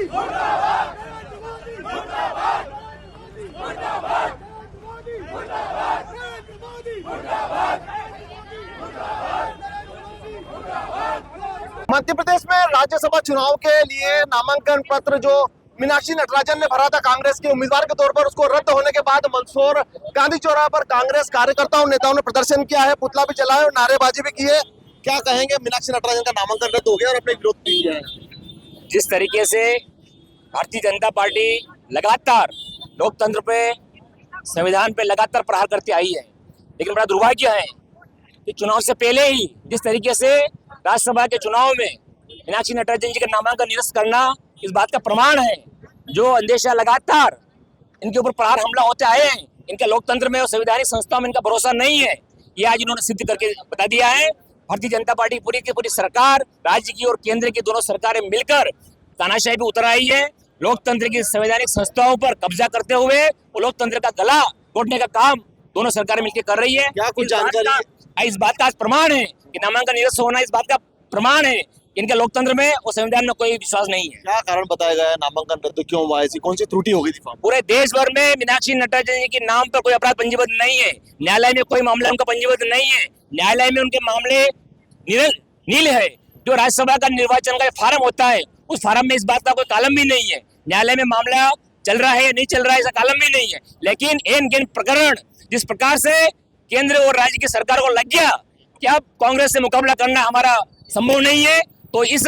मध्य प्रदेश में राज्यसभा चुनाव के लिए नामांकन पत्र जो मीनाक्षी नटराजन ने भरा था कांग्रेस के उम्मीदवार के तौर पर, उसको रद्द होने के बाद मंदसौर गांधी चौराहे पर कांग्रेस कार्यकर्ताओं नेताओं ने प्रदर्शन किया है, पुतला भी जलाया और नारेबाजी भी की है। क्या कहेंगे, मीनाक्षी नटराजन का नामांकन रद्द हो गया और अपने विरोध भी किया है। जिस तरीके से भारतीय जनता पार्टी लगातार लोकतंत्र पे, संविधान पे लगातार प्रहार करती आई है, लेकिन बड़ा दुर्भाग्य है कि चुनाव से पहले ही जिस तरीके से राज्यसभा के चुनाव में मीनाक्षी नटराजन जी का नामांकन निरस्त करना इस बात का प्रमाण है। जो अंदेशा लगातार इनके ऊपर प्रहार हमला होते आए हैं, इनका लोकतंत्र में और संवैधानिक संस्थाओं में इनका भरोसा नहीं है, ये आज इन्होंने सिद्ध करके बता दिया है। भारतीय जनता पार्टी पूरी की पूरी सरकार, राज्य की और केंद्र की दोनों सरकारें मिलकर तानाशाही पे उतर आई है। लोकतंत्र की संवैधानिक संस्थाओं पर कब्जा करते हुए वो लोकतंत्र का गला घोटने का काम दोनों सरकारें मिलकर कर रही है। क्या कुछ जानकारी इस बात का प्रमाण है कि नामांकन निरस्त होना इस बात का प्रमाण है, इनके लोकतंत्र में और संविधान में कोई विश्वास नहीं है। क्या कारण बताया गया है नामांकन रद्द क्यों हुआ, ऐसी कौन सी त्रुटि हो गई थी? पूरे देश भर में मीनाक्षी नटराजन जी के नाम पर कोई अपराध पंजीबद्ध नहीं है, न्यायालय में कोई मामला उनका पंजीबद्ध नहीं है, न्यायालय में उनके मामले नील है। जो राज्यसभा का निर्वाचन का फार्म होता है, उस फार्म में इस बात का कोई कॉलम भी नहीं है, न्यायालय में मामला चल रहा है या नहीं चल रहा है ऐसा कॉलम भी नहीं है। लेकिन एन गेन प्रकरण जिस प्रकार से केंद्र और राज्य की सरकार को लग गया कि अब कांग्रेस से मुकाबला करना हमारा संभव नहीं है, तो इस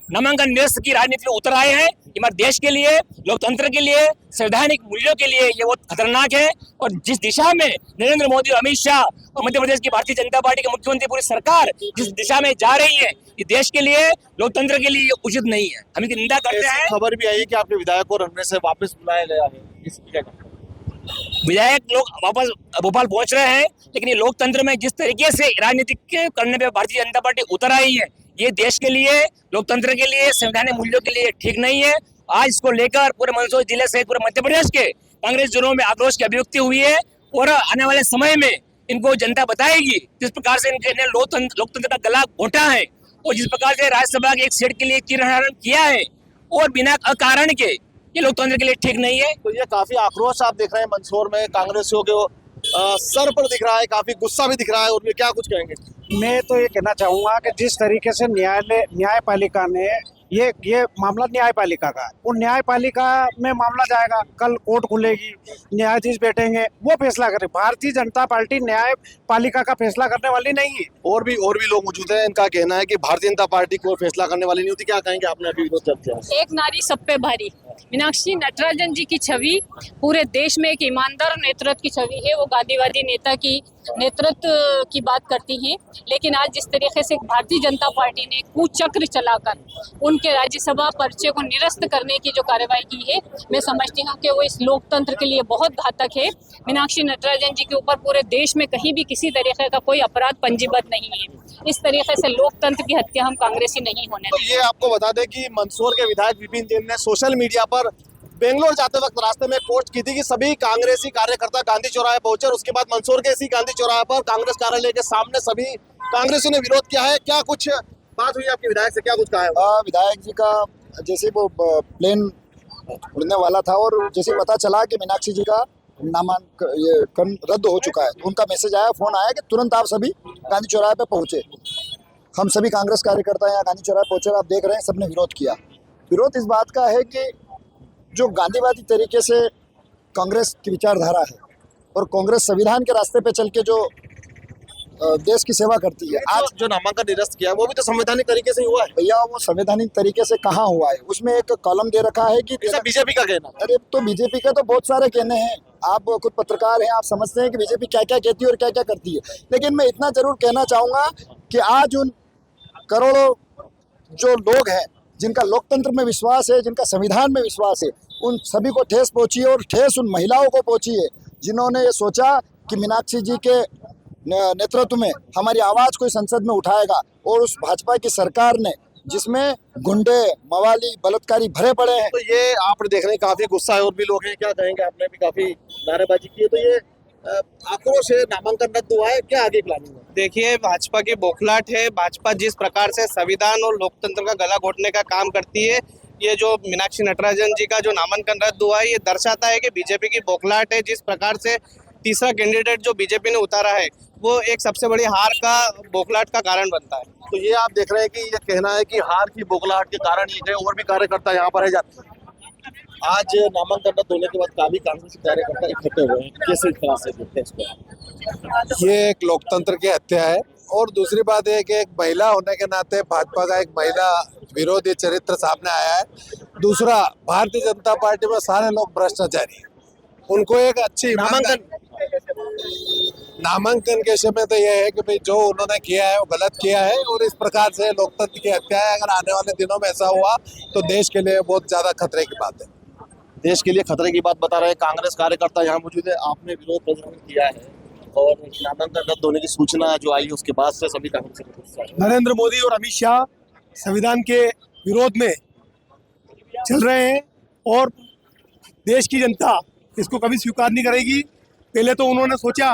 नामांकन निरस्त की राजनीति में उतर आए हैं। हमारे देश के लिए, लोकतंत्र के लिए, संवैधानिक मूल्यों के लिए ये बहुत खतरनाक है। और जिस दिशा में नरेंद्र मोदी, अमित शाह और मध्य प्रदेश की भारतीय जनता पार्टी के मुख्यमंत्री पूरी सरकार जिस दिशा में जा रही है, ये देश के लिए, लोकतंत्र के लिए उचित नहीं है। हम इसकी निंदा करते हैं। खबर भी आई है कि आपके विधायक को रनवे से वापस बुलाया गया है। विधायक लोग वापस भोपाल पहुंच रहे हैं, लेकिन ये लोकतंत्र में जिस तरीके से राजनीति करने पे भारतीय जनता पार्टी उतर आई है, ये देश के लिए, लोकतंत्र के लिए, संवैधानिक मूल्यों के लिए ठीक नहीं है। आज इसको लेकर पूरे मंदसौर जिले से पूरे मध्य प्रदेश के कांग्रेस जनों में आक्रोश की अभिव्यक्ति हुई है और आने वाले समय में इनको जनता बताएगी जिस प्रकार से इनके लोकतंत्र का गला घोटा है और जिस प्रकार से राज्यसभा के एक सीट के लिए चीरहरण किया है और बिना अकारण के, ये लोकतंत्र के लिए ठीक नहीं है। तो ये काफी आक्रोश आप देख रहे हैं मंदसौर में, कांग्रेसियों के सर पर दिख रहा है, काफी गुस्सा भी दिख रहा है, और क्या कुछ कहेंगे? मैं तो ये कहना चाहूंगा कि जिस तरीके से न्यायपालिका ने ये मामला न्यायपालिका का है, वो न्यायपालिका में मामला जाएगा, कल कोर्ट खुलेगी, न्यायाधीश बैठेंगे, वो फैसला करें। भारतीय जनता पार्टी न्यायपालिका का फैसला करने वाली नहीं है। और भी लोग मौजूद हैं, इनका कहना है कि भारतीय जनता पार्टी कोई फैसला करने वाली नहीं होती। क्या कहेंगे? आपने अभी विरोध जब किया। एक नारी सब पे भारी, मीनाक्षी नटराजन जी की छवि पूरे देश में एक ईमानदार नेतृत्व की छवि है। वो गांधीवादी नेता की नेतृत्व की बात करती हैं, लेकिन आज जिस तरीके से भारतीय जनता पार्टी ने कुचक्र चलाकर उनके राज्यसभा पर्चे को निरस्त करने की जो कार्रवाई की है, मैं समझती हूँ कि वो इस लोकतंत्र के लिए बहुत घातक है। मीनाक्षी नटराजन जी के ऊपर पूरे देश में कहीं भी किसी तरीके का कोई अपराध पंजीबद्ध नहीं है। इस तरीके से लोकतंत्र की हत्या हम कांग्रेसी नहीं होने देंगे। तो ये आपको बता दें कि मंदसौर के विधायक विपिन जैन ने सोशल मीडिया पर बेंगलोर जाते वक्त रास्ते में पोस्ट की थी कि सभी कांग्रेसी कार्यकर्ता गांधी चौराहे पहुंचे, और उसके बाद मंदसौर के इसी गांधी चौराहे पर कांग्रेस कार्यालय के सामने सभी कांग्रेसियों ने विरोध किया है। क्या कुछ बात हुई आपके विधायक से, क्या कुछ कहा है? विधायक जी का जैसे वो प्लेन उड़ने वाला था और जैसे पता चला कि मीनाक्षी जी का नामांकन रद्द हो चुका है, तो उनका मैसेज आया, फोन आया कि तुरंत आप सभी गांधी चौराहे पे पहुंचे। हम सभी कांग्रेस कार्यकर्ता यहाँ गांधी चौराहे पहुंचे, आप देख रहे हैं सबने विरोध किया। विरोध इस बात का है कि जो गांधीवादी तरीके से कांग्रेस की विचारधारा है और कांग्रेस संविधान के रास्ते पे चल के जो देश की सेवा करती है। आज जो नामांकन निरस्त किया वो भी तो संवैधानिक तरीके से हुआ है। भैया वो संवैधानिक तरीके से कहाँ हुआ है? उसमें एक कॉलम दे रखा है कि बीजेपी का कहना। अरे तो बीजेपी का तो बहुत सारे कहने हैं, आप खुद पत्रकार हैं, आप समझते हैं कि बीजेपी क्या क्या कहती है और क्या क्या करती है। लेकिन मैं इतना जरूर कहना चाहूंगा कि आज उन करोड़ों जो लोग हैं जिनका लोकतंत्र में विश्वास है, जिनका संविधान में विश्वास है, उन सभी को ठेस पहुंची है, और ठेस उन महिलाओं को पहुंची है जिन्होंने ये सोचा कि मीनाक्षी जी के नेतृत्व में हमारी आवाज कोई संसद में उठाएगा। और उस भाजपा की सरकार ने, जिसमें गुंडे, मवाली, बलात्कारी भरे पड़े हैं। तो ये आपने देख रहे हैं काफी गुस्सा है, और भी लोग हैं, क्या कहेंगे? आपने भी काफी नारेबाजी की है, तो ये आक्रोश है, नामांकन रद्द हुआ है, क्या आगे प्लानिंग है? देखिए, भाजपा की बौखलाहट है। भाजपा जिस प्रकार से संविधान और लोकतंत्र का गला घोटने का काम करती है, ये जो मीनाक्षी नटराजन जी का जो नामांकन रद्द हुआ है, ये दर्शाता है कि बीजेपी की बौखलाहट है। जिस प्रकार से तीसरा कैंडिडेट जो बीजेपी ने उतारा है वो एक सबसे बड़ी हार का बौखलाहट का कारण बनता है। तो ये आप देख रहे हैं कि ये कहना है कि हार की बौखलाहट के कारण ये गए, और भी कार्यकर्ता यहाँ पर है जाते हैं। आज नामांकन रद्द होने के बाद काफी कांग्रेस कार्यकर्ता इकट्ठे हुए हैं, कैसे तरह से देखते हैं इसको? ये एक लोकतंत्र की हत्या है और दूसरी बात है कि एक महिला होने के नाते भाजपा का एक महिला विरोधी चरित्र सामने आया है। दूसरा, भारतीय जनता पार्टी में सारे लोग भ्रष्टाचारी हैं। उनको एक अच्छी नामांकन के समय तो यह है कि भाई जो उन्होंने किया है वो गलत किया है और इस प्रकार से लोकतंत्र की हत्या है। अगर आने वाले दिनों में ऐसा हुआ तो देश के लिए बहुत ज्यादा खतरे की बात है। देश के लिए खतरे की बात बता रहे हैं कांग्रेस कार्यकर्ता यहाँ मौजूद है। आपने विरोध प्रदर्शन किया है और नामांकन रद्द होने की सूचना जो आई है उसके बाद से सभी कांग्रेस नरेंद्र मोदी और अमित शाह संविधान के विरोध में चल रहे हैं और देश की जनता इसको कभी स्वीकार नहीं करेगी। पहले तो उन्होंने सोचा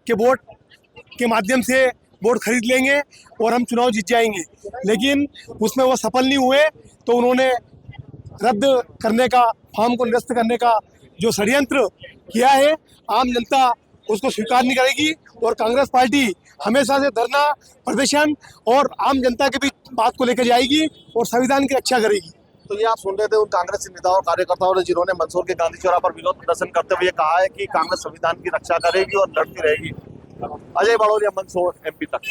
कि वोट के माध्यम से वोट खरीद लेंगे और हम चुनाव जीत जाएंगे, लेकिन उसमें वो सफल नहीं हुए। तो उन्होंने रद्द करने का, फॉर्म को निरस्त करने का जो षड्यंत्र किया है, आम जनता उसको स्वीकार नहीं करेगी और कांग्रेस पार्टी हमेशा से धरना, प्रदर्शन और आम जनता के बीच बात को लेकर जाएगी और संविधान की रक्षा करेगी। तो ये आप सुन रहे थे उन कांग्रेस नेताओं और कार्यकर्ताओं ने जिन्होंने मंदसौर के गांधी चौराहे पर विरोध प्रदर्शन करते हुए कहा है कि कांग्रेस संविधान की रक्षा करेगी और लड़ती रहेगी। अजय बड़ौरिया, मंदसौर, MP तक।